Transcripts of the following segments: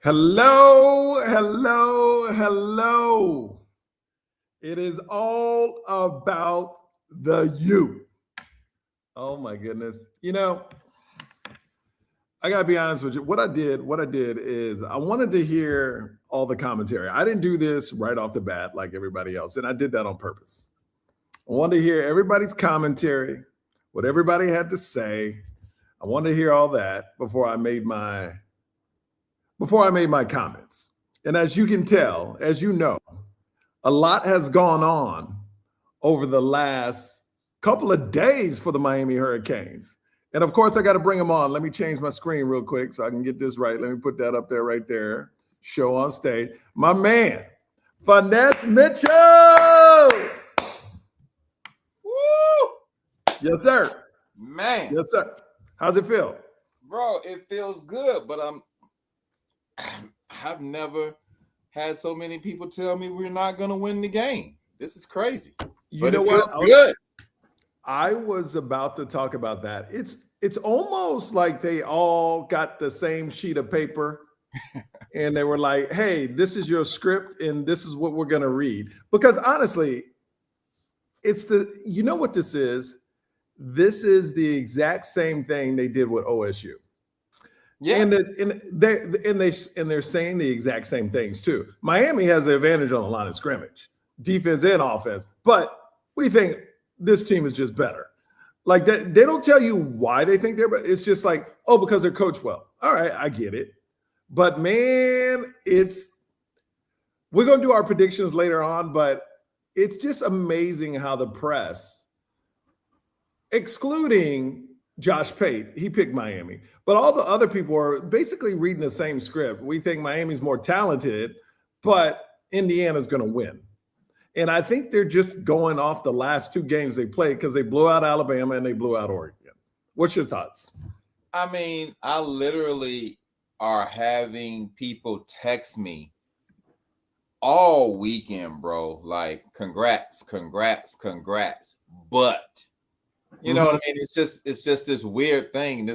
Hello, hello, hello. It is all about the you. Oh my goodness. I gotta be honest with you. What I did is I wanted to hear all the commentary. I didn't do this right off the bat like everybody else, and I did that on purpose. I wanted to hear everybody's commentary, what everybody had to say. I wanted to hear all that before I made my comments. And as you can tell, as you know, a lot has gone on over the last couple of days for the Miami Hurricanes. And of course, I got to bring them on. Let me change my screen real quick so I can get this right. Let me put that up there right there. Show on stage. My man, Finesse Mitchell. Woo! Yes, sir. Man. Yes, sir. How's it feel? Bro, it feels good, but I've never had so many people tell me we're not going to win the game. This is crazy. But it feels good. I was about to talk about that. It's almost like they all got the same sheet of paper and they were like, hey, this is your script and this is what we're going to read. Because honestly, you know what this is? This is the exact same thing they did with OSU. Yeah, and they're saying the exact same things too. Miami has the advantage on the line of scrimmage, defense and offense. But we think this team is just better. Like that, they don't tell you why they think they're better. It's just like, oh, because they're coached well. All right, I get it. But man, we're gonna do our predictions later on. But it's just amazing how the press, excluding Josh Pate, he picked Miami. But all the other people are basically reading the same script. We think Miami's more talented, but Indiana's going to win. And I think they're just going off the last two games they played because they blew out Alabama and they blew out Oregon. What's your thoughts? I mean, I literally are having people text me all weekend, bro. Like, congrats. But you know what I mean? It's just this weird thing.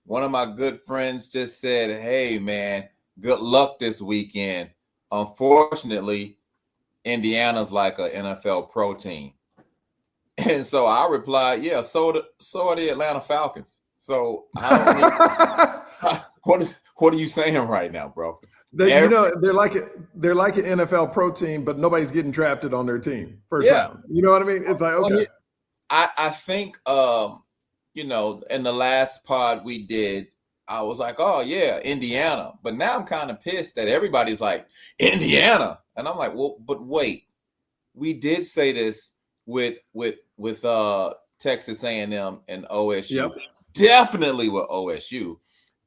One of my good friends just said, hey, man, good luck this weekend. Unfortunately, Indiana's like an NFL pro team. And so I replied, yeah, so are the Atlanta Falcons. So I don't know, what are you saying right now, bro? They're like an NFL pro team, but nobody's getting drafted on their team first round. You know what I mean? It's like, okay. I think in the last pod we did, I was like, oh yeah, Indiana. But now I'm kind of pissed that everybody's like, Indiana. And I'm like, well, but wait. We did say this with Texas A&M and OSU. Yep. Definitely with OSU.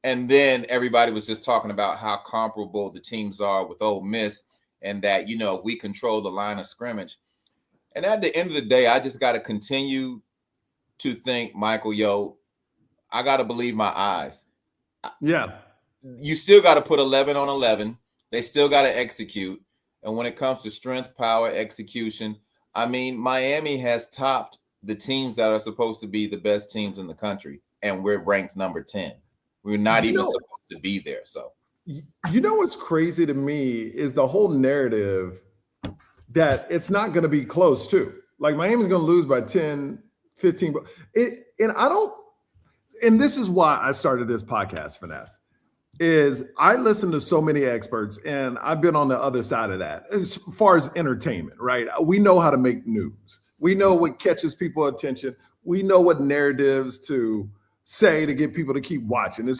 And then everybody was just talking about how comparable the teams are with Ole Miss and that, if we control the line of scrimmage. And at the end of the day, I just got to continue to think, Michael, I got to believe my eyes. Yeah. You still got to put 11 on 11. They still got to execute. And when it comes to strength, power, execution, I mean, Miami has topped the teams that are supposed to be the best teams in the country. And we're ranked number 10. We're not even supposed to be there. So, what's crazy to me is the whole narrative that it's not going to be close too. Like Miami's going to lose by 10, 15. And this is why I started this podcast, Finesse, is I listen to so many experts and I've been on the other side of that as far as entertainment, right? We know how to make news. We know what catches people's attention. We know what narratives to say to get people to keep watching.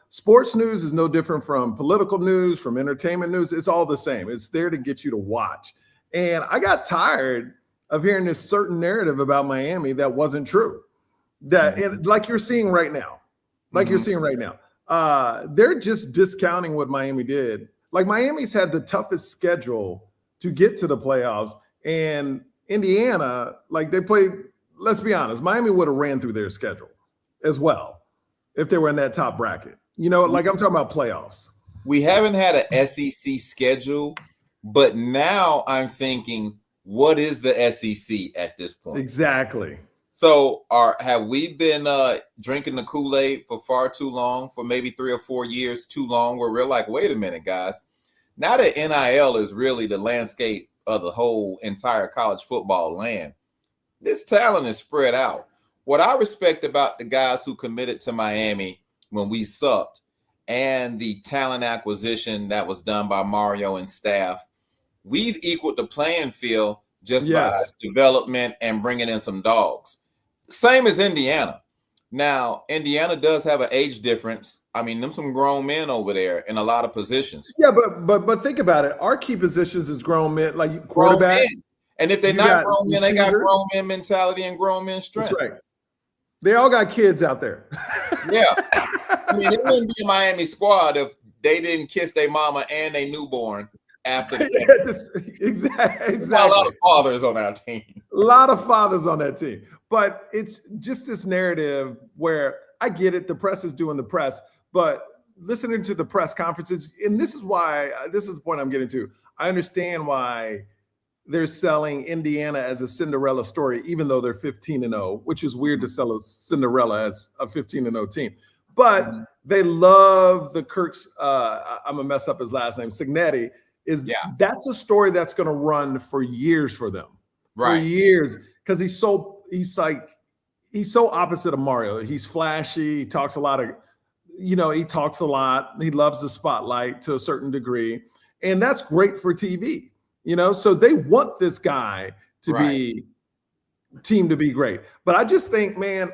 Sports news is no different from political news, from entertainment news. It's all the same. It's there to get you to watch. And I got tired of hearing this certain narrative about Miami that wasn't true. Like you're seeing right now. They're just discounting what Miami did. Like Miami's had the toughest schedule to get to the playoffs. And Indiana, like they played, let's be honest, Miami would have ran through their schedule as well if they were in that top bracket. Like I'm talking about playoffs. We haven't had an SEC schedule. But now I'm thinking, what is the SEC at this point? Exactly. So have we been drinking the Kool-Aid for far too long, for maybe 3 or 4 years too long, where we're like, wait a minute, guys. Now that NIL is really the landscape of the whole entire college football land, this talent is spread out. What I respect about the guys who committed to Miami when we sucked, and the talent acquisition that was done by Mario and staff, we've equaled the playing field just by development and bringing in some dogs. Same as Indiana. Now, Indiana does have an age difference. I mean, them some grown men over there in a lot of positions. Yeah, but think about it. Our key positions is grown men, like quarterback. And if they're not grown men, they got grown men mentality and grown men strength. That's right. They all got kids out there. Yeah. I mean, it wouldn't be a Miami squad if they didn't kiss their mama and their newborn after the exactly. A lot of fathers on our team. A lot of fathers on that team. But it's just this narrative where I get it. The press is doing the press, but listening to the press conferences, and this is the point I'm getting to. I understand why they're selling Indiana as a Cinderella story, even though they're 15-0, which is weird to sell a Cinderella as a 15-0 team. But they love the Kirk's, I'm going to mess up his last name, Signetti. That's a story that's going to run for years for them. Right. For years. Because he's so opposite of Mario. He's flashy. He talks a lot. He loves the spotlight to a certain degree. And that's great for TV. So they want this guy to be great. But I just think, man,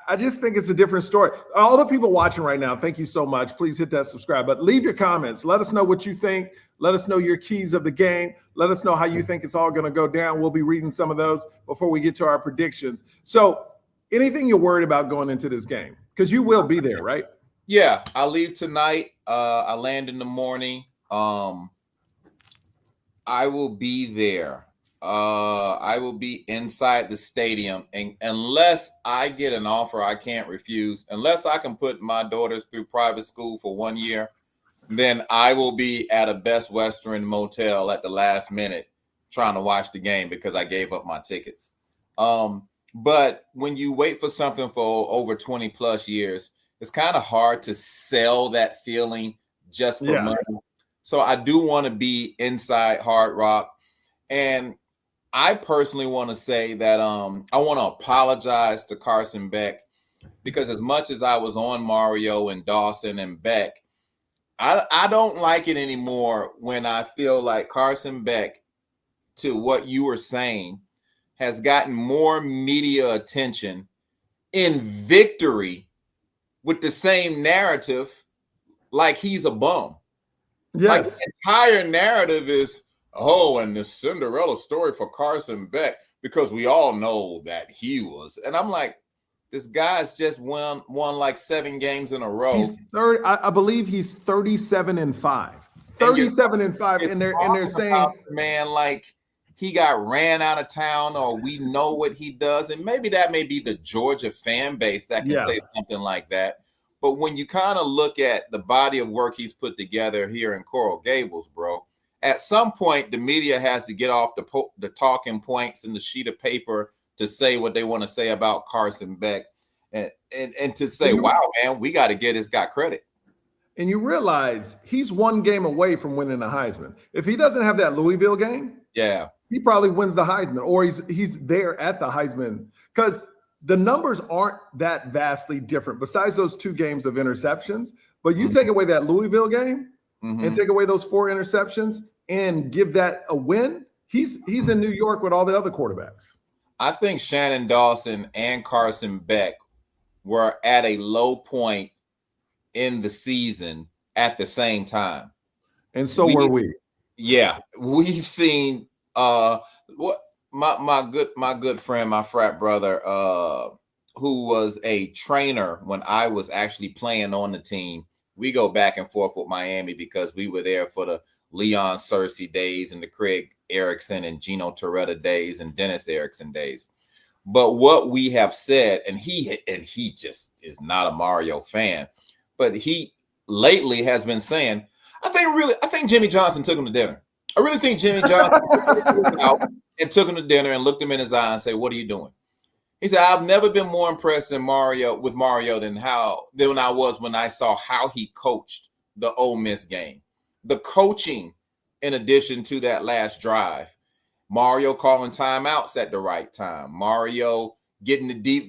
I just think it's a different story. All the people watching right now, thank you so much. Please hit that subscribe, but leave your comments. Let us know what you think. Let us know your keys of the game. Let us know how you think it's all going to go down. We'll be reading some of those before we get to our predictions. So anything you're worried about going into this game? Because you will be there, right? Yeah, I leave tonight. I land in the morning. I will be there. I will be inside the stadium, and unless I get an offer I can't refuse, unless I can put my daughters through private school for 1 year, then I will be at a Best Western motel at the last minute trying to watch the game because I gave up my tickets. But when you wait for something for over 20 plus years, it's kind of hard to sell that feeling just for money. So I do want to be inside Hard Rock. And I personally want to say that I want to apologize to Carson Beck, because as much as I was on Mario and Dawson and Beck, I don't like it anymore when I feel like Carson Beck, to what you were saying, has gotten more media attention in victory with the same narrative like he's a bum. Yes. Like the entire narrative is, and the Cinderella story for Carson Beck, because we all know that he was. And I'm like, this guy's just won like 7 games in a row. He's third. I believe he's 37-5. 37-5, and they're saying, man, like he got ran out of town, or we know what he does, and maybe that may be the Georgia fan base that can say something like that. But when you kind of look at the body of work he's put together here in Coral Gables, bro, at some point the media has to get off the talking points and the sheet of paper to say what they want to say about Carson Beck, and to say, wow, man, we got to get this guy credit. And you realize he's 1 game away from winning the Heisman. If he doesn't have that Louisville game, he probably wins the Heisman, or he's there at the Heisman, because the numbers aren't that vastly different besides those 2 games of interceptions. But you take away that Louisville game and take away those 4 interceptions and give that a win, he's in New York with all the other quarterbacks. I think Shannon Dawson and Carson Beck were at a low point in the season at the same time. And so were we. Yeah. We've seen what my good friend, my frat brother, who was a trainer when I was actually playing on the team. We go back and forth with Miami because we were there for the Leon Searcy days and the Craig Erickson and Gino Toretta days and Dennis Erickson days. But what we have said, and he just is not a Mario fan, but he lately has been saying, I think Jimmy Johnson took him to dinner. I really think Jimmy Johnson took him out and took him to dinner and looked him in his eye and said, what are you doing? He said, I've never been more impressed with Mario than when I was when I saw how he coached the Ole Miss game. The coaching, in addition to that last drive, Mario calling timeouts at the right time, Mario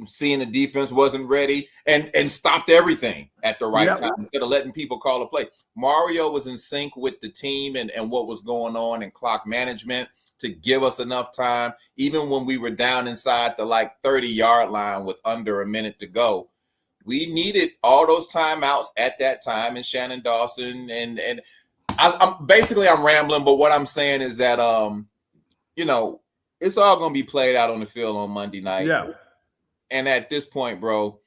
seeing the defense wasn't ready and stopped everything at the right time instead of letting people call a play. Mario was in sync with the team and what was going on in clock management to give us enough time, even when we were down inside the 30-yard line with under a minute to go. We needed all those timeouts at that time, and Shannon Dawson and I'm rambling, but what I'm saying is that it's all going to be played out on the field on Monday night. Yeah. And at this point, bro,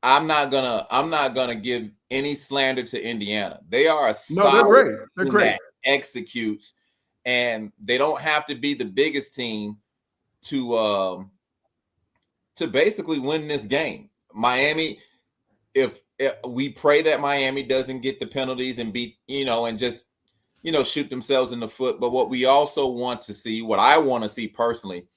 I'm not gonna give any slander to Indiana. They are they're great. They're great. That executes, and they don't have to be the biggest team to basically win this game. Miami, if we pray that Miami doesn't get the penalties and beat, and just shoot themselves in the foot. But what we also want to see, what I want to see personally,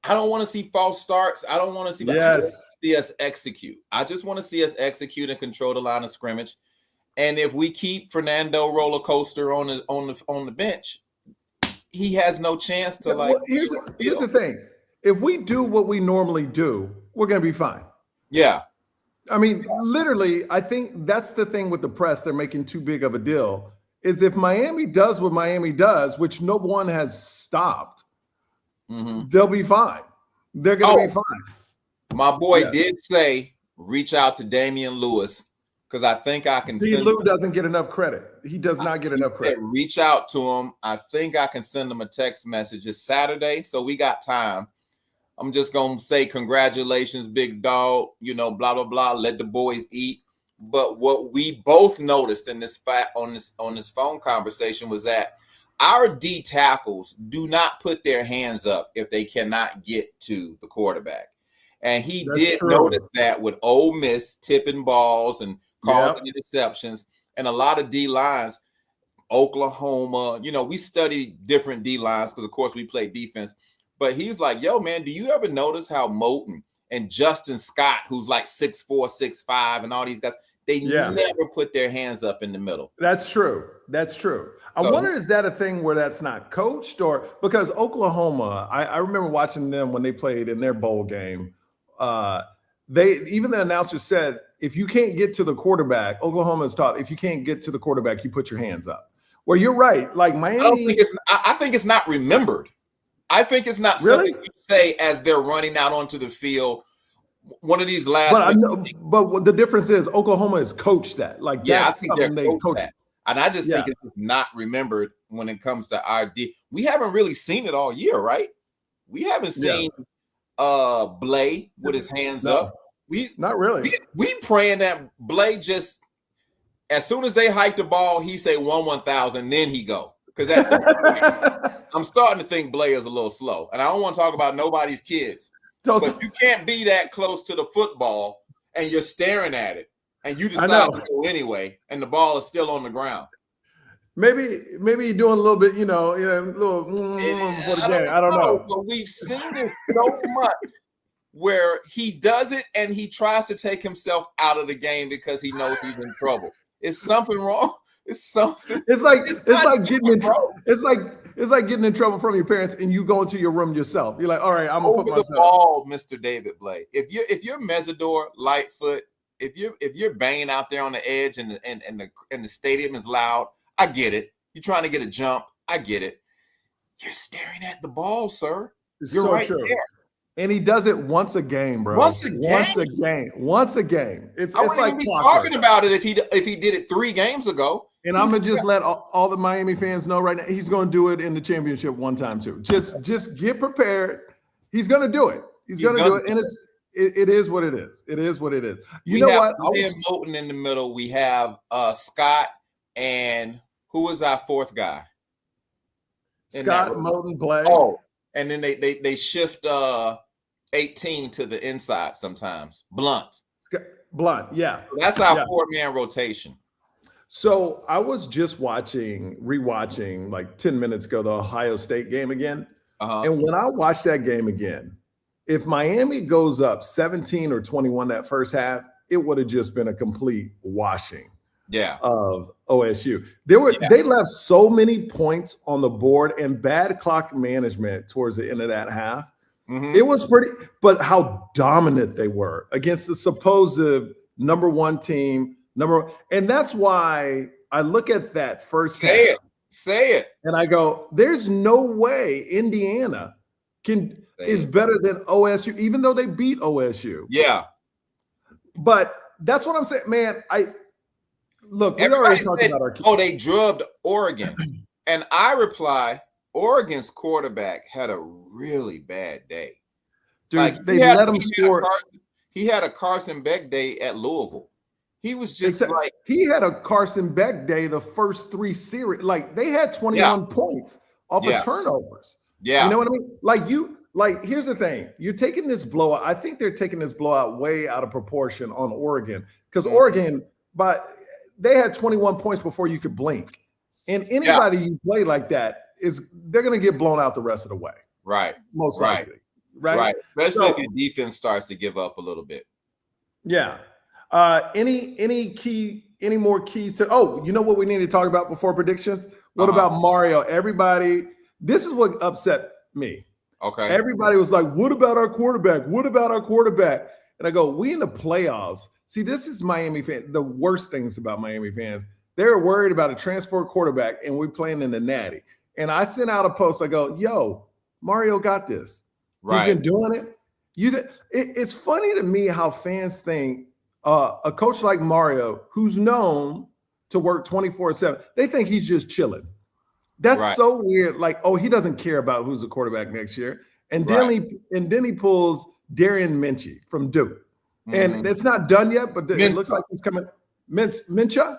I don't want to see false starts. I don't want to see. I just want to see us execute. I just want to see us execute and control the line of scrimmage. And if we keep Fernando roller coaster on the bench, he has no chance to here's the thing. If we do what we normally do, we're going to be fine. Yeah. I mean, literally, I think that's the thing with the press. They're making too big of a deal. Is if Miami does what Miami does, which no one has stopped, they'll be fine. They're going to be fine. My boy did say, reach out to Damian Lewis, because I think I can. Lou doesn't get enough credit. He does not get enough credit. Reach out to him. I think I can send him a text message. It's Saturday, so we got time. I'm just going to say congratulations, big dog, blah, blah, blah. Let the boys eat. But what we both noticed in this on this phone conversation was that our D tackles do not put their hands up if they cannot get to the quarterback. And he did notice that with Ole Miss tipping balls and causing interceptions, and a lot of D lines, Oklahoma, we study different D lines because, of course, we play defense. But he's like, yo, man, do you ever notice how Moulton and Justin Scott, who's like 6'4", 6'5", and all these guys, they never put their hands up in the middle. That's true. That's true. So, I wonder, is that a thing where that's not coached, or because Oklahoma, I remember watching them when they played in their bowl game. Even the announcer said, if you can't get to the quarterback, Oklahoma is taught, if you can't get to the quarterback, you put your hands up. Well, you're right. Like Miami, I think it's not remembered. I think it's not something you say as they're running out onto the field. One of these last, but the difference is Oklahoma has coached that. Like, that's something they coach that. And I just think it's not remembered when it comes to our D. We haven't really seen it all year, right? We haven't seen Blay with his hands up. Not really. We praying that Blay just, as soon as they hike the ball, he say 1,000, then he go. Because I'm starting to think Blay is a little slow, and I don't want to talk about nobody's kids. But you can't be that close to the football and you're staring at it and you decide to go anyway, and the ball is still on the ground. Maybe you're doing a little bit, a little before the game. I don't know. But we've seen it so much where he does it and he tries to take himself out of the game because he knows he's in trouble. Is something wrong? It's something. It's like getting in trouble from your parents and you go into your room yourself. You're like, all right, I'm gonna put myself. The ball, Mr. David Blay. If you're Mesidor, Lightfoot, if you're banging out there on the edge and the stadium is loud, I get it. You're trying to get a jump, I get it. You're staring at the ball, sir. You're so right true. There. And he does it once a game, bro. Once a game. It's like be talking about it if he did it 3 games ago. And I'm gonna just let all the Miami fans know right now, he's gonna do it in the championship one time too. Just get prepared. He's gonna do it. He's gonna do it. And it is what it is. It is what it is. We have Moulton in the middle. We have Scott, and who is our 4th guy? Scott, Moulton, Blay. Oh, and then they shift 18 to the inside sometimes. Blunt, yeah. That's our 4-man rotation. So I was just rewatching like 10 minutes ago, the Ohio State game again. And when I watched that game again, if Miami goes up 17 or 21 that first half, it would have just been a complete washing of OSU. They left so many points on the board and bad clock management towards the end of that half. It was pretty, but how dominant they were against the supposed number one team, and that's why I look at that first half. Say it. And I go, there's no way Indiana is better than OSU, even though they beat OSU. Yeah. But that's what I'm saying, man. We already talked about our. Oh, they drubbed Oregon. And I reply, Oregon's quarterback had a really bad day. Dude, they let him score. He had a Carson Beck day at Louisville. He was just he had a Carson Beck day the first 3 series. Like they had 21 points off of turnovers. Yeah. You know what I mean? Here's the thing. You're taking this blowout. I think they're taking this blowout way out of proportion on Oregon because Oregon, they had 21 points before you could blink. And anybody you play like that they're going to get blown out the rest of the way. Right. Most likely. Right. Especially if your defense starts to give up a little bit. Yeah. Any more keys to you know what we need to talk about before predictions? What about Mario? Everybody, this is what upset me. Okay. Everybody was like, what about our quarterback? What about our quarterback? And I go, we in the playoffs. See, this is Miami fans. The worst things about Miami fans, they're worried about a transfer quarterback and we're playing in the Natty. And I sent out a post. I go, yo, Mario got this. Right. He's been doing it. It's funny to me how fans think a coach like Mario, who's known to work 24/7, they think he's just chilling. That's so weird. Like, he doesn't care about who's the quarterback next year. And then he pulls Darian Minchie from Duke. And it's not done yet, but it looks like he's coming. Mensa.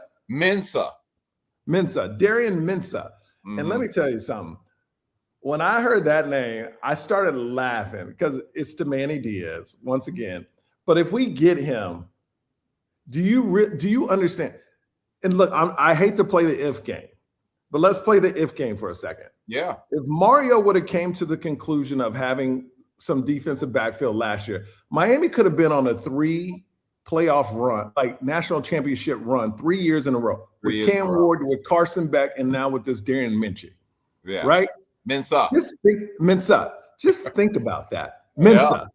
Darian Mensa. And let me tell you something. When I heard that name, I started laughing because it's to Manny Diaz once again. But if we get him, do you understand? And look, I hate to play the if game, but let's play the if game for a second. Yeah. If Mario would have came to the conclusion of having some defensive backfield last year, Miami could have been on a 3 playoff run, like national championship run, 3 years in a row with Cam Ward, with Carson Beck, and now with this Darian Minchie. Yeah. Right? Mensa. Just think about that. Mensa.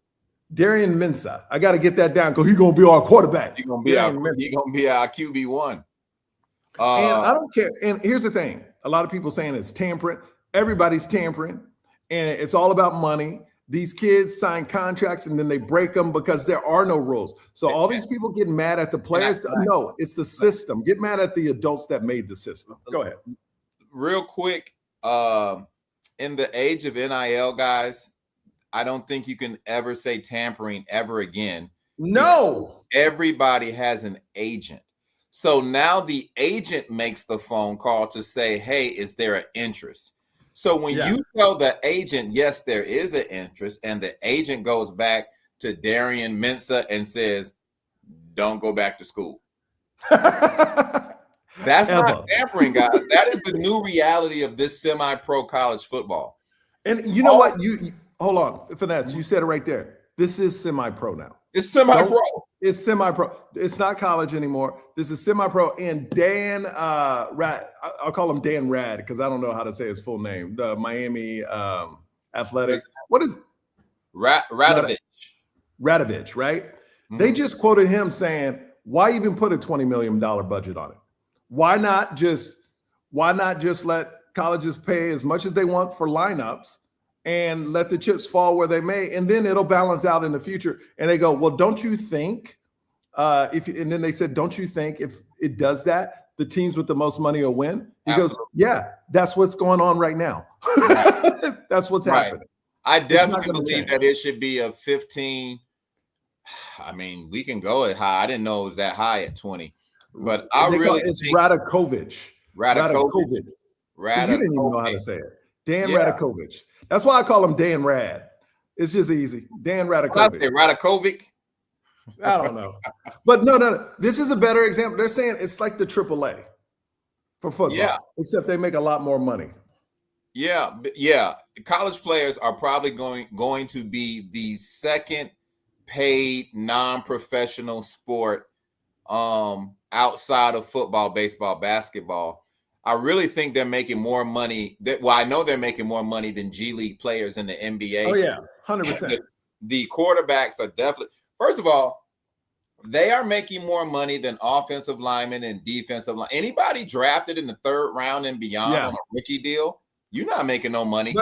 Darian Mensa. I got to get that down because he's going to be our quarterback. He's going to be our QB1. And I don't care. And here's the thing. A lot of people saying it's tampering. Everybody's tampering. And it's all about money. These kids sign contracts and then they break them because there are no rules. So all these people getting mad at the players. No, it's the system. Get mad at the adults that made the system. Go ahead. Real quick. In the age of NIL, guys, I don't think you can ever say tampering ever again. No. Everybody has an agent. So now the agent makes the phone call to say, hey, is there an interest? So when you tell the agent, yes, there is an interest, and the agent goes back to Darian Mensa and says, don't go back to school. That's not tampering, guys. That is the new reality of this semi-pro college football. And you know what? You hold on, Finesse. You said it right there. This is semi-pro now. It's semi-pro. It's semi-pro. It's not college anymore. This is semi-pro. And Dan Rad, I'll call him Dan Rad because I don't know how to say his full name. The Miami Athletic. What is Radovich? Radovich, right? Mm-hmm. They just quoted him saying, "Why even put a $20 million budget on it? Why not just let colleges pay as much as they want for lineups and let the chips fall where they may, and then it'll balance out in the future." And they go, well, don't you think and then they said, don't you think if it does that, the teams with the most money will win? He goes, yeah, that's what's going on right now. That's what's happening. I definitely believe that it should be a 15. I mean, we can go at high. I didn't know it was that high at 20. But it's Radakovich. Radakovich. So you didn't even know how to say it. Dan Radakovich. That's why I call him Dan Rad. It's just easy. Dan Radakovich. Radakovic? I don't know. But no. This is a better example. They're saying it's like the AAA for football, except they make a lot more money. Yeah. College players are probably going to be the second paid non-professional sport outside of football, baseball, basketball. I really think they're making more money. I know they're making more money than G League players in the NBA. Oh yeah, 100%. The quarterbacks are definitely. First of all, they are making more money than offensive linemen and defensive line. Anybody drafted in the 3rd round and beyond on a rookie deal, you're not making no money.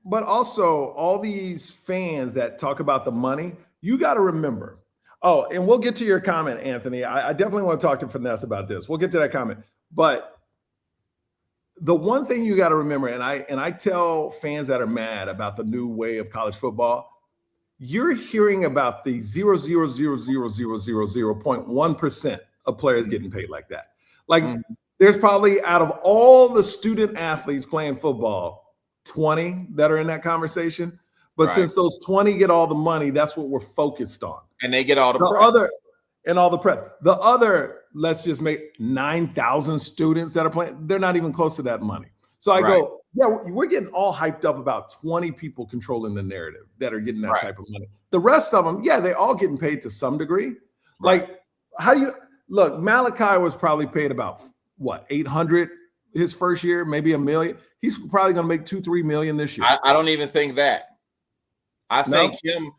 But also all these fans that talk about the money, you got to remember. Oh, and we'll get to your comment, Anthony. I definitely want to talk to Finesse about this. We'll get to that comment. But the one thing you got to remember, and I tell fans that are mad about the new way of college football, you're hearing about the 0.1% of players getting paid like that. Like there's probably out of all the student athletes playing football, 20 that are in that conversation. But since those 20 get all the money, that's what we're focused on. And they get all the press. All the press. The other, let's just make 9,000 students that are playing, they're not even close to that money. So I go, yeah, we're getting all hyped up about 20 people controlling the narrative that are getting that type of money. The rest of them, yeah, they all getting paid to some degree. Like, how do you look? Malachi was probably paid about what, 800 his first year, maybe $1 million. He's probably going to make 2-3 million this year. I don't even think that. I think him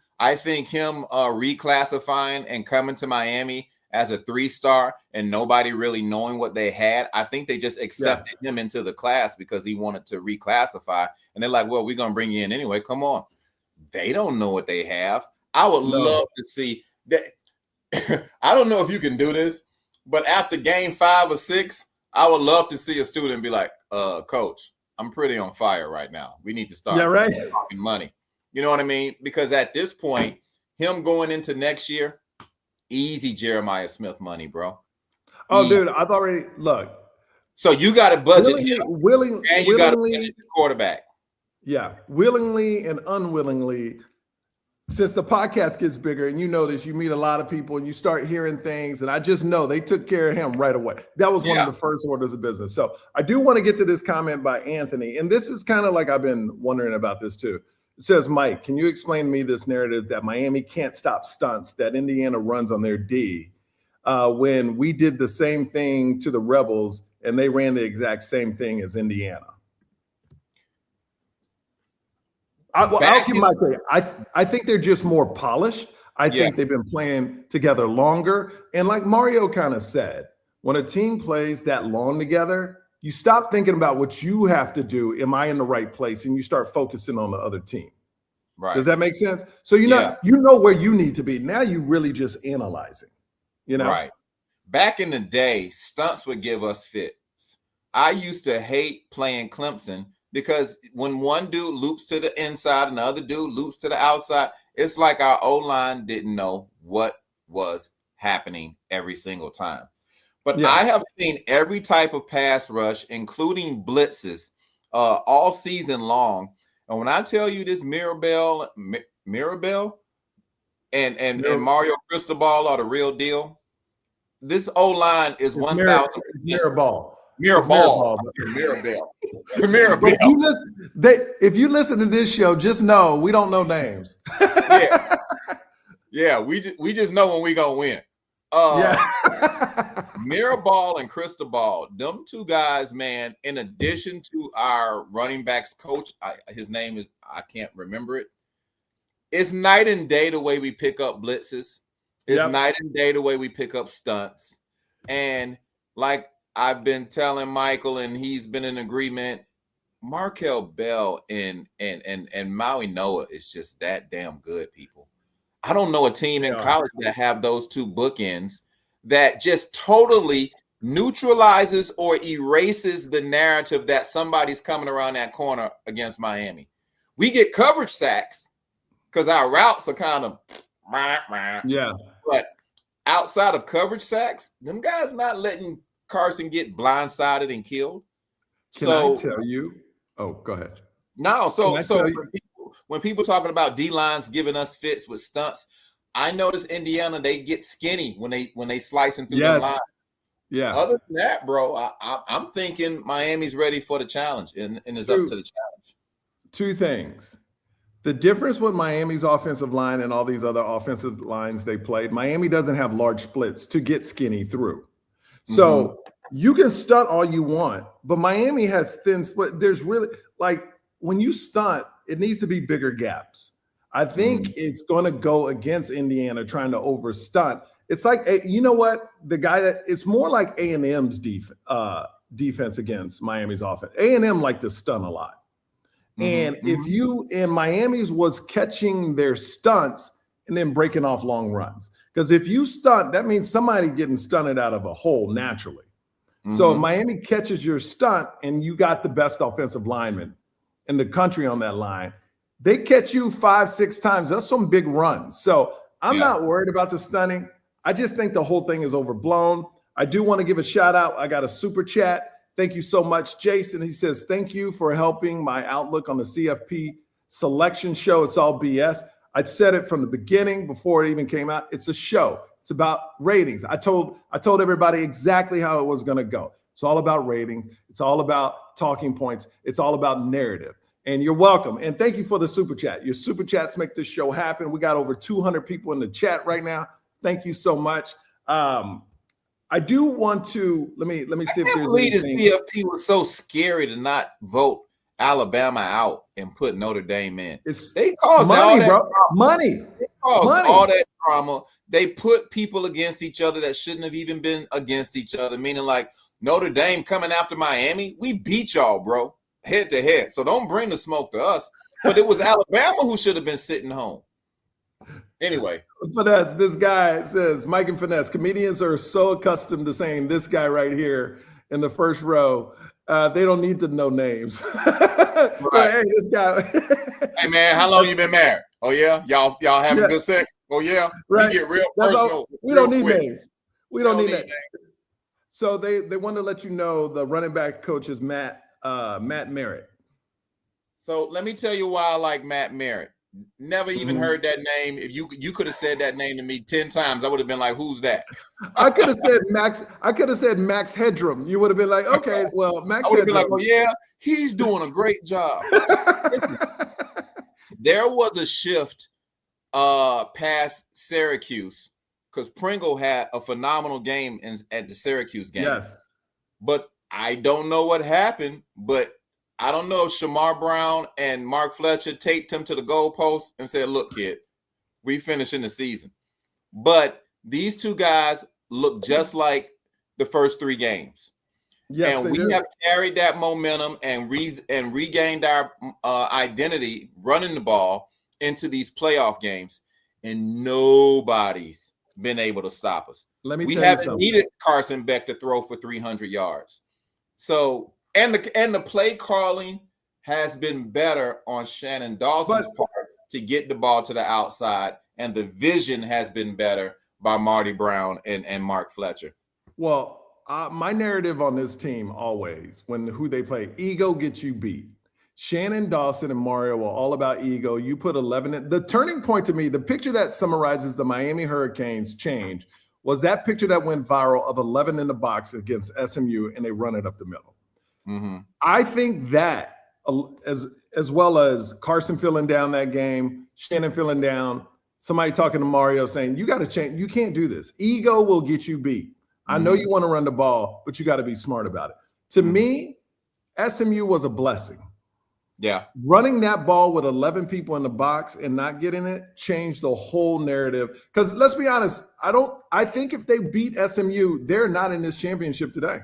reclassifying and coming to Miami as a 3-star and nobody really knowing what they had. I think they just accepted him into the class because he wanted to reclassify. And they're like, well, we're going to bring you in anyway. Come on. They don't know what they have. I would love to see that. I don't know if you can do this, but after game 5 or 6, I would love to see a student be like, coach, I'm pretty on fire right now. We need to start talking money. You know what I mean? Because at this point, him going into next year, easy Jeremiah Smith money, bro. Oh, dude, I've already look. So you got to budget him, and you got to budget the quarterback. Yeah, willingly and unwillingly. Since the podcast gets bigger, and you know this, you meet a lot of people, and you start hearing things, and I just know they took care of him right away. That was one of the first orders of business. So I do want to get to this comment by Anthony, and this is kind of like I've been wondering about this too. It says, Mike, can you explain to me this narrative that Miami can't stop stunts that Indiana runs on their D when we did the same thing to the Rebels and they ran the exact same thing as Indiana? I'll give my take. I think they're just more polished. I think they've been playing together longer. And like Mario kind of said, when a team plays that long together, you stop thinking about what you have to do. Am I in the right place? And you start focusing on the other team. Right. Does that make sense? So you know where you need to be. Now you really just analyzing, you know? Right. Back in the day, stunts would give us fits. I used to hate playing Clemson because when one dude loops to the inside and the other dude loops to the outside, it's like our O-line didn't know what was happening every single time. But I have seen every type of pass rush, including blitzes, all season long. And when I tell you this Mirabel and Mario Cristobal are the real deal, this O-line is 1,000%. Mirabel. If you listen to this show, just know we don't know names. We just know when we gonna win. Mirabal and Cristobal, them two guys, man, in addition to our running backs coach, his name is, I can't remember it. It's night and day the way we pick up blitzes. It's night and day the way we pick up stunts. And like I've been telling Michael, and he's been in agreement, Markel Bell and Maui Noah is just that damn good, people. I don't know a team in college that have those two bookends that just totally neutralizes or erases the narrative that somebody's coming around that corner against Miami. We get coverage sacks because our routes are kind of but outside of coverage sacks, them guys not letting Carson get blindsided and killed. Can I tell you? Oh, go ahead. No, so when people talking about D-lines giving us fits with stunts, I notice Indiana, they get skinny when they slicing through the line. Yeah. Other than that, bro, I'm thinking Miami's ready for the challenge and is up to the challenge. Two things. The difference with Miami's offensive line and all these other offensive lines they played, Miami doesn't have large splits to get skinny through. So you can stunt all you want, but Miami has thin split. There's really, like, when you stunt, it needs to be bigger gaps. I think it's going to go against Indiana trying to over stunt. It's like, you know what? The guy that it's more like A&M's defense against Miami's offense. A&M like to stun a lot. And if you in Miami's was catching their stunts and then breaking off long runs, because if you stunt, that means somebody getting stunted out of a hole naturally. So if Miami catches your stunt and you got the best offensive lineman in the country on that line, they catch you 5-6 times. That's some big runs. So I'm not worried about the stunning. I just think the whole thing is overblown. I do want to give a shout out. I got a super chat. Thank you so much, Jason. He says, thank you for helping my outlook on the CFP selection show. It's all BS. I said it from the beginning before it even came out. It's a show. It's about ratings. I told everybody exactly how it was going to go. It's all about ratings. It's all about talking points. It's all about narrative. And you're welcome. And thank you for the super chat. Your super chats make this show happen. We got over 200 people in the chat right now. Thank you so much. I do want to let me see if there's anything. The CFP was so scary to not vote Alabama out and put Notre Dame in. They caused money, all that bro. drama. Money. They caused all that drama. They put people against each other that shouldn't have even been against each other. Meaning, like Notre Dame coming after Miami, we beat y'all, bro, head to head. So don't bring the smoke to us. But it was Alabama who should have been sitting home. Anyway. Finesse, this guy says, Mike and Finesse, comedians are so accustomed to saying this guy right here in the first row. They don't need to know names. Right. Hey, this guy. Hey, man, how long you been married? Oh, yeah? Y'all having good sex? Oh, yeah? Right. We get real personal. We don't need quick. names. We don't need names. So they want to let you know the running back coach is Matt Merritt. So let me tell you why I like Matt Merritt. Never even heard that name. If you could have said that name to me 10 times, I would have been like, who's that? I could have said Max. I could have said Max Headroom. You would have been like, okay, well, Max. I would have been like, well, yeah, he's doing a great job. There was a shift past Syracuse because Pringle had a phenomenal game at the Syracuse game. Yes. But I don't know what happened, but I don't know if Shamar Brown and Mark Fletcher taped him to the goalpost and said, look, kid, we finishing the season. But these two guys look just like the first 3 games. Yes, and we have carried that momentum and regained our identity running the ball into these playoff games, and nobody's been able to stop us. We haven't needed Carson Beck to throw for 300 yards. So, and the play calling has been better on Shannon Dawson's part to get the ball to the outside, and the vision has been better by Marty Brown and Mark Fletcher. Well, my narrative on this team always, who they play, ego gets you beat. Shannon Dawson and Mario are all about ego. You put 11 in. The turning point to me, the picture that summarizes the Miami Hurricanes change was that picture that went viral of 11 in the box against SMU, and they run it up the middle. I think that, as well as Carson filling down that game, Shannon filling down, somebody talking to Mario saying, you got to change. You can't do this. Ego will get you beat. I know you want to run the ball, but you got to be smart about it. To me, SMU was a blessing. Yeah. Running that ball with 11 people in the box and not getting it changed the whole narrative. Because let's be honest, I think if they beat SMU, they're not in this championship today.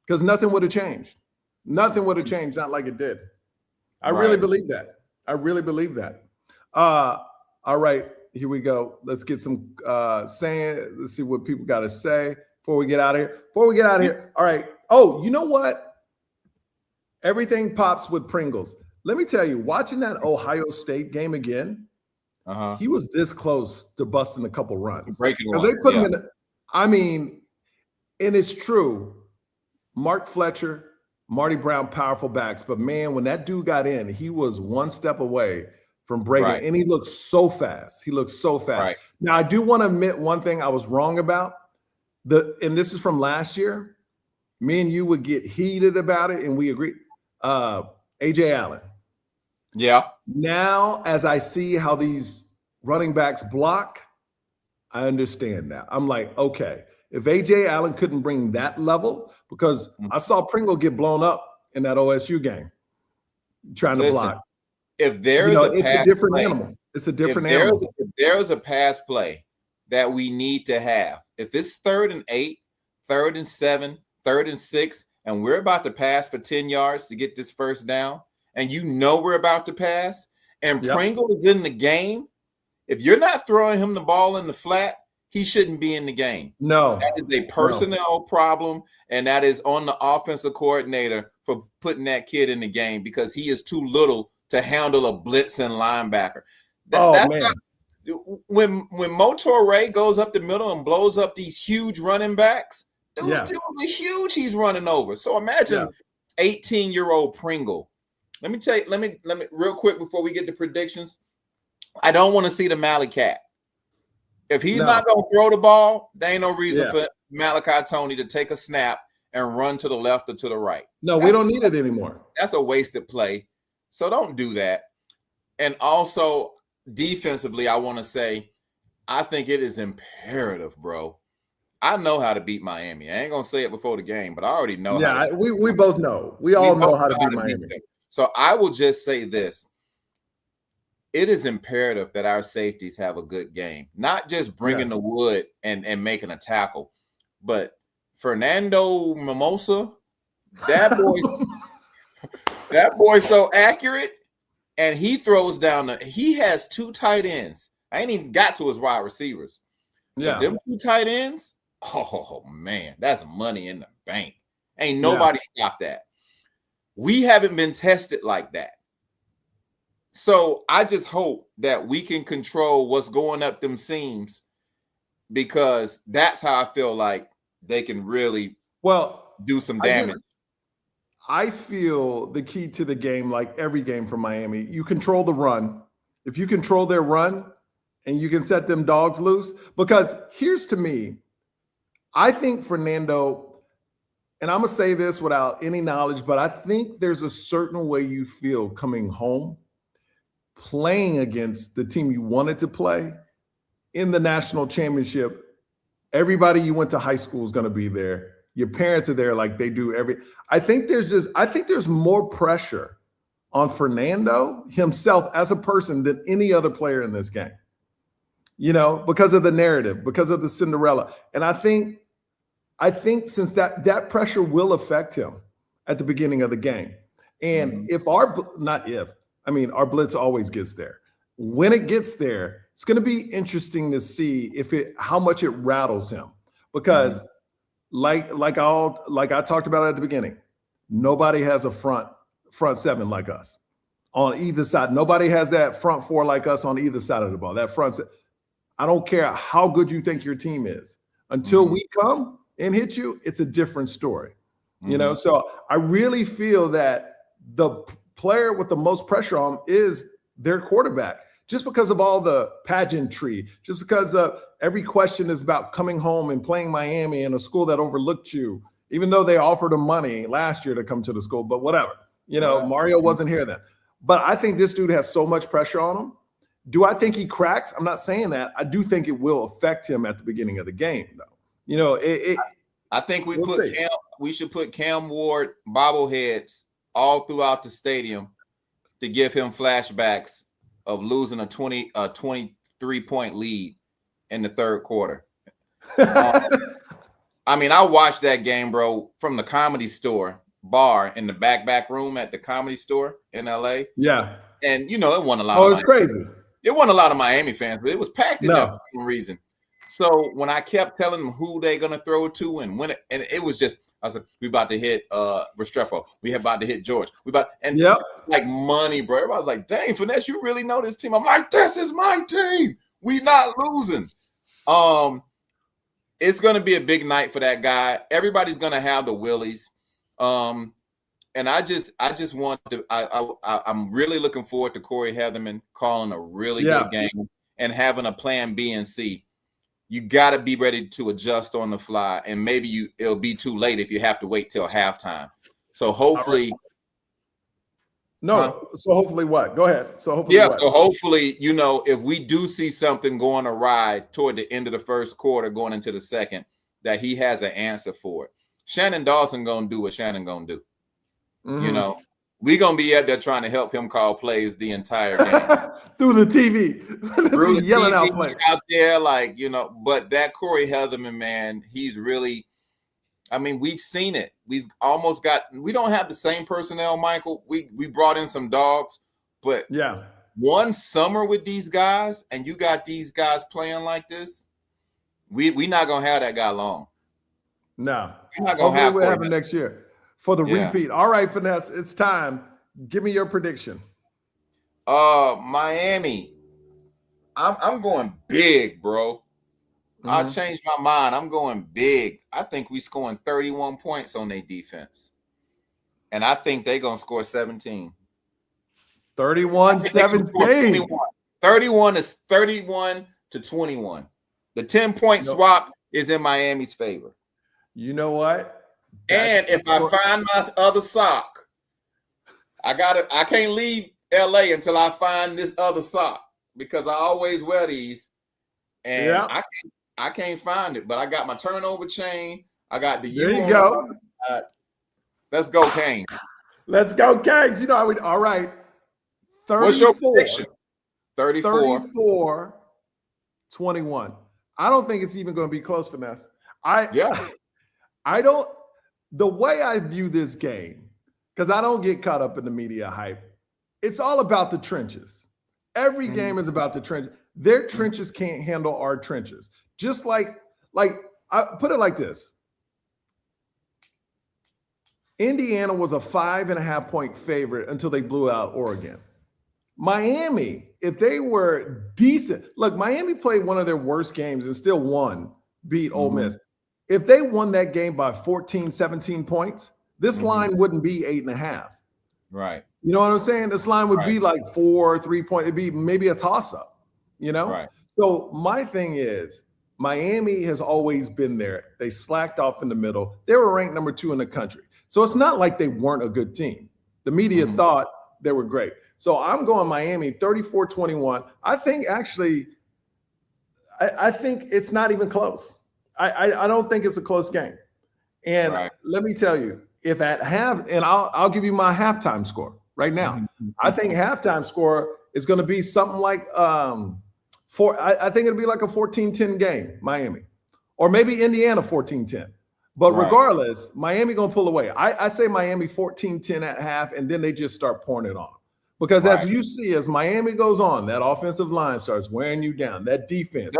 Because nothing would have changed. Nothing would have changed, not like it did. I really believe that. I really believe that. All right, here we go. Let's get some saying. Let's see what people got to say before we get out of here. All right. Oh, you know what? Everything pops with Pringles. Let me tell you, watching that Ohio State game again, he was this close to busting a couple runs. Because they put him in. I mean, and it's true. Mark Fletcher, Marty Brown, powerful backs. But, man, when that dude got in, he was one step away from breaking. And he looked so fast. Now, I do want to admit one thing I was wrong about. and this is from last year. Me and you would get heated about it, and we agree. AJ Allen. Yeah. Now, as I see how these running backs block, I understand that. I'm like, okay, if AJ Allen couldn't bring that level, because I saw Pringle get blown up in that OSU game trying to block. If there is it's a different animal. It's a different animal. If there is a pass play that we need to have, if it's 3rd and 8, 3rd and 7, 3rd and 6, and we're about to pass for 10 yards to get this first down, and we're about to pass, and Pringle is in the game, if you're not throwing him the ball in the flat, he shouldn't be in the game. No. That is a personnel problem, and that is on the offensive coordinator for putting that kid in the game because he is too little to handle a blitzing linebacker. When Motorray goes up the middle and blows up these huge running backs, those dudes are huge he's running over. So imagine 18-year-old Pringle. Let me real quick before we get to predictions. I don't want to see the Mally Cat. If he's not going to throw the ball, there ain't no reason for Malachi Tony to take a snap and run to the left or to the right. No, we don't need it anymore. That's a wasted play. So don't do that. And also defensively, I want to say, I think it is imperative, bro. I know how to beat Miami. I ain't going to say it before the game, but I already know. Yeah, we both know. We all know how to beat Miami. So I will just say this. It is imperative that our safeties have a good game, not just bringing the wood and making a tackle, but Fernando Mimosa, that boy's so accurate, and he throws down he has 2 tight ends. I ain't even got to his wide receivers. Yeah, them 2 tight ends. Oh man, that's money in the bank. Ain't nobody stopped that. We haven't been tested like that. So I just hope that we can control what's going up them seams, because that's how I feel like they can really do some damage. I feel the key to the game, like every game for Miami, you control the run. If you control their run and you can set them dogs loose, because here's to me, I think Fernando, and I'm going to say this without any knowledge, but I think there's a certain way you feel coming home, playing against the team you wanted to play in the national championship. Everybody you went to high school is going to be there. Your parents are there like they do I think there's more pressure on Fernando himself as a person than any other player in this game, because of the narrative, because of the Cinderella. And I think since that pressure will affect him at the beginning of the game. And our blitz always gets there. When it gets there, it's going to be interesting to see how much it rattles him, because like I talked about at the beginning, nobody has a front 7 like us on either side. Nobody has that front 4 like us on either side of the ball. That I don't care how good you think your team is. Until we come and hit you, it's a different story. So I really feel that the player with the most pressure on is their quarterback, just because of all the pageantry, just because every question is about coming home and playing Miami in a school that overlooked you, even though they offered him money last year to come to the school, but whatever. Mario wasn't here then. But I think this dude has so much pressure on him. Do I think he cracks? I'm not saying that. I do think it will affect him at the beginning of the game, though. I think we should put Cam Ward bobbleheads all throughout the stadium to give him flashbacks of losing a 23-point lead in the 3rd quarter. I watched that game, bro, from the Comedy Store bar in the back room at the Comedy Store in LA. Yeah. And it won a lot. Oh, it's crazy. It won a lot of Miami fans, but it was packed in there for some reason. So when I kept telling them who they're gonna throw to and when it was just, I was like, we about to hit Restrepo. We about to hit George. Like money, bro. Everybody was like, dang, Finesse, you really know this team? I'm like, this is my team. We not losing. It's gonna be a big night for that guy. Everybody's gonna have the willies. And I just want to. I'm really looking forward to Corey Heatherman calling a really good game and having a plan B and C. you got to be ready to adjust on the fly, and maybe it'll be too late if you have to wait till halftime. So hopefully, So hopefully what? Go ahead. So hopefully what? So hopefully, if we do see something going awry toward the end of the first quarter, going into the second, that he has an answer for it. Shannon Dawson gonna do what Shannon gonna do. Mm-hmm. We gonna be out there trying to help him call plays the entire game through the TV, through the yelling TV, out plays out there, But that Corey Heatherman, man, he's really. I mean, we've seen it. We've almost we don't have the same personnel, Michael. We brought in some dogs, but yeah, one summer with these guys, and you got these guys playing like this, we not gonna have that guy long. No, we're not gonna have. We'll have it next year for the repeat. All right, Finesse, it's time. Give me your prediction. Miami. I'm going big, bro. Mm-hmm. I'll change my mind. I'm going big. I think we scoring 31 points on their defense. And I think they're going to score 17. 31-17. 31 to 21. The 10-point swap is in Miami's favor. You know what? And if I find my other sock, I can't leave LA until I find this other sock, because I always wear these. And I can't find it, but I got my turnover chain. I got the There you go. Let's go, Canes. Let's go, Canes. All right. 34. What's your prediction? 34. 21. I don't think it's even going to be close, Finesse. The way I view this game, because I don't get caught up in the media hype, it's all about the trenches. Every game is about the trenches. Their trenches can't handle our trenches. Just like I put it like this. Indiana was a 5.5-point favorite until they blew out Oregon. Miami, if they were decent, look, Miami played one of their worst games and still beat Ole Miss. If they won that game by 14, 17 points, this line wouldn't be 8.5. Right. You know what I'm saying? This line would be like 4, 3 points. It'd be maybe a toss-up, Right. So my thing is, Miami has always been there. They slacked off in the middle. They were ranked number 2 in the country. So it's not like they weren't a good team. The media thought they were great. So I'm going Miami 34-21. I think it's not even close. I don't think it's a close game. And let me tell you, if at half, and I'll give you my halftime score right now. I think halftime score is going to be something like I think it'll be like a 14-10 game, Miami, or maybe Indiana 14-10. But regardless, Miami going to pull away. I say Miami 14-10 at half, and then they just start pouring it on. Because as you see, as Miami goes on, that offensive line starts wearing you down. That defense.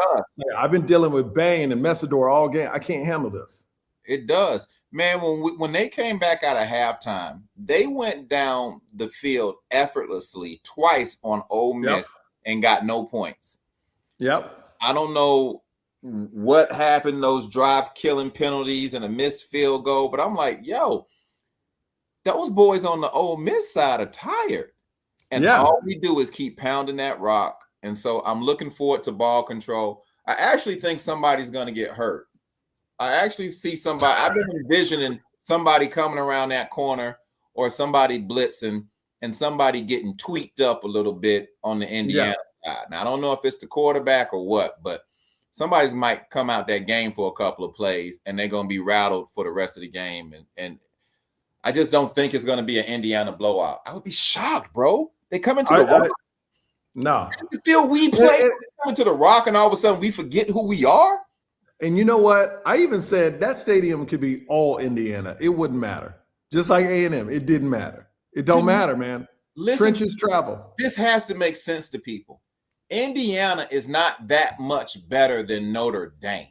I've been dealing with Bain and Messidor all game. I can't handle this. It does. Man, when they came back out of halftime, they went down the field effortlessly twice on Ole Miss and got no points. Yep. I don't know what happened, those drive-killing penalties and a missed field goal, but I'm like, those boys on the Ole Miss side are tired. And all we do is keep pounding that rock. And so I'm looking forward to ball control. I actually think somebody's going to get hurt. I actually see somebody. I've been envisioning somebody coming around that corner or somebody blitzing and somebody getting tweaked up a little bit on the Indiana side. Now, I don't know if it's the quarterback or what, but somebody might come out that game for a couple of plays and they're going to be rattled for the rest of the game. And I just don't think it's going to be an Indiana blowout. I would be shocked, bro. They come into the rock. No. You feel we play come into the rock and all of a sudden we forget who we are? And you know what? I even said that stadium could be all Indiana. It wouldn't matter. Just like A&M, it didn't matter. It don't matter, man. Listen, trenches travel. This has to make sense to people. Indiana is not that much better than Notre Dame.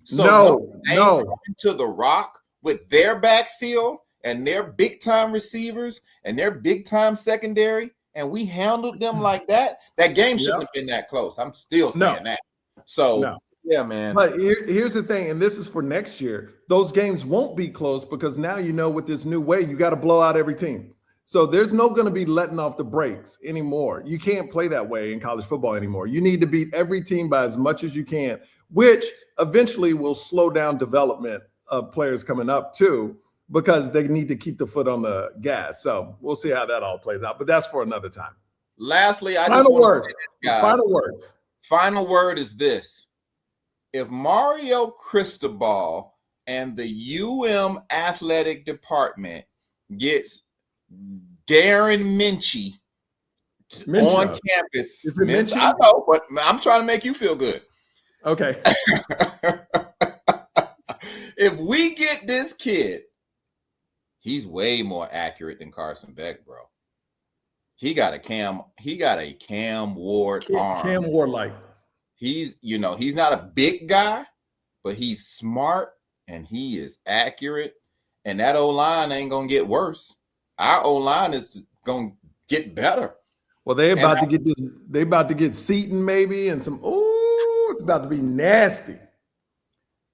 So no. Into the rock with their backfield and their big-time receivers and their big-time secondary, and we handled them like that, that game shouldn't have been that close. I'm still saying that. So, yeah, man. But here's the thing, and this is for next year. Those games won't be close because now with this new way, you got to blow out every team. So there's no going to be letting off the brakes anymore. You can't play that way in college football anymore. You need to beat every team by as much as you can. which eventually will slow down development of players coming up too, because they need to keep the foot on the gas. So we'll see how that all plays out, but that's for another time. Lastly, I Final just want words. to say this, guys. Final words. Final word is this. If Mario Cristobal and the athletic department gets Darren Minchie on campus, Is it Minchie? I know, but I'm trying to make you feel good. Okay. If we get this kid, he's way more accurate than Carson Beck, bro. He got a Cam Ward arm. Cam Ward like. He's not a big guy, but he's smart and he is accurate. And that O-line ain't gonna get worse. Our O-line is gonna get better. Well, they about to get Seaton maybe and some. Oh, it's about to be nasty.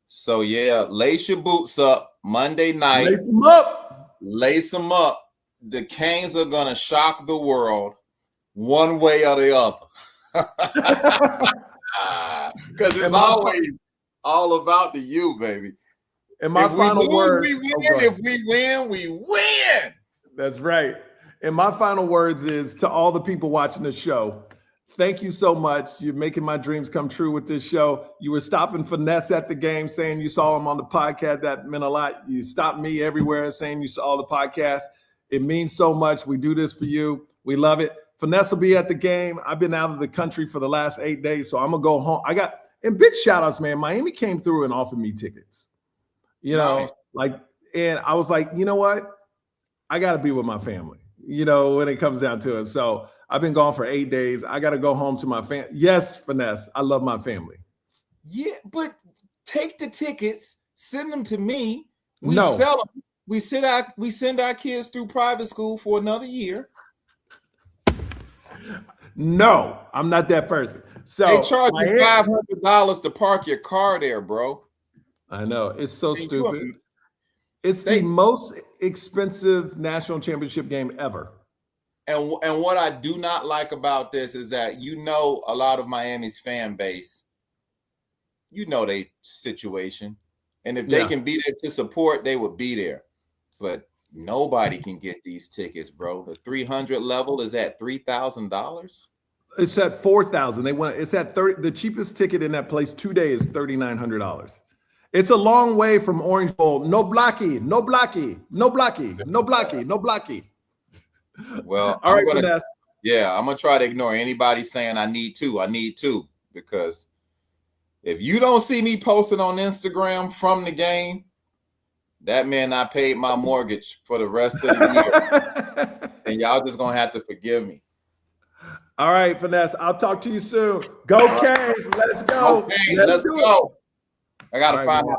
So yeah, lace your boots up Monday night. Lace them up. Lace them up. The Canes are gonna shock the world one way or the other. Because it's always all about the U, baby. And my final words. If we win, we win. That's right. And my final words is to all the people watching the show, thank you so much. You're making my dreams come true with this show. You were stopping Finesse at the game saying you saw him on the podcast. That meant a lot. You stopped me everywhere saying you saw the podcast. It means so much. We do this for you. We love it. Finesse will be at the game. I've been out of the country for the last 8 days, so I'm going to go home. And big shout outs, man. Miami came through and offered me tickets. And I was like, you know what? I got to be with my family, when it comes down to it. So I've been gone for 8 days. I got to go home to my family. Yes, Finesse, I love my family. Yeah, but take the tickets, send them to me. We sell them. We send our kids through private school for another year. No, I'm not that person. So they charge you $500 to park your car there, bro. I know. It's so stupid. It's the most expensive national championship game ever. And what I do not like about this is that a lot of Miami's fan base, their situation. And if they can be there to support, they would be there. But nobody can get these tickets, bro. The 300 level is at $3,000. It's at $4,000. It's at 30. The cheapest ticket in that place today is $3,900. It's a long way from Orange Bowl. No blocky, no blocky, no blocky, no blocky, no blocky. Well, all right, Vanessa. Yeah, I'm gonna try to ignore anybody saying I need to, because if you don't see me posting on Instagram from the game, that meant I paid my mortgage for the rest of the year. And y'all just gonna have to forgive me. All right, Finesse. I'll talk to you soon. Go Canes. Let's go. Okay, let's go. I gotta find out.